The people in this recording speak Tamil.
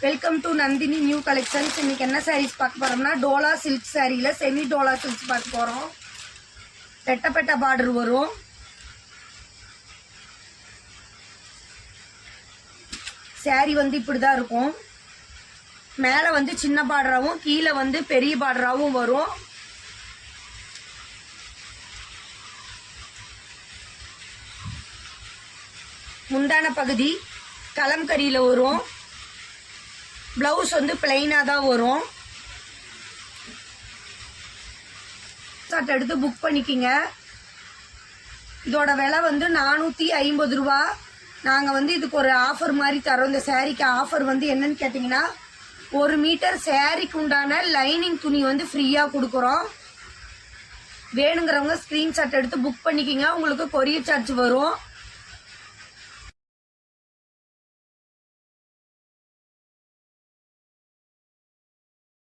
Welcome to Nandini new collections. இன்னைக்கு என்ன சாரீஸ் பார்க்க போறோம்னா டோலா சில்க் சாரியில செமி டோலா சில்க்ஸ் பார்க்க போறோம். பெட்ட பார்டர் வரும். சாரி வந்து இப்படிதான் இருக்கும். மேல வந்து சின்ன பார்டராகவும் கீழே வந்து பெரிய பார்டராகவும் வரும். முந்தான பகுதி கலம்கரியில வரும். பிளவுஸ் வந்து பிளைனா தான் வரும். எடுத்து புக் பண்ணிக்கிங்க. இதோட விலை வந்து 450 ரூபா. நாங்க வந்து இதுக்கு ஒரு ஆஃபர் மாதிரி தரோம். இந்த சாரிக்கு ஆஃபர் வந்து என்னன்னு கேட்டீங்கன்னா 1 மீட்டர் சாரிக்கு உண்டான லைனிங் துணி வந்து ஃப்ரீயா கொடுக்குறோம். வேணுங்கிறவங்க ஸ்கிரீன்ஷாட் எடுத்து புக் பண்ணிக்கிங்க. உங்களுக்கு கொரியர் சார்ஜ் வரும்.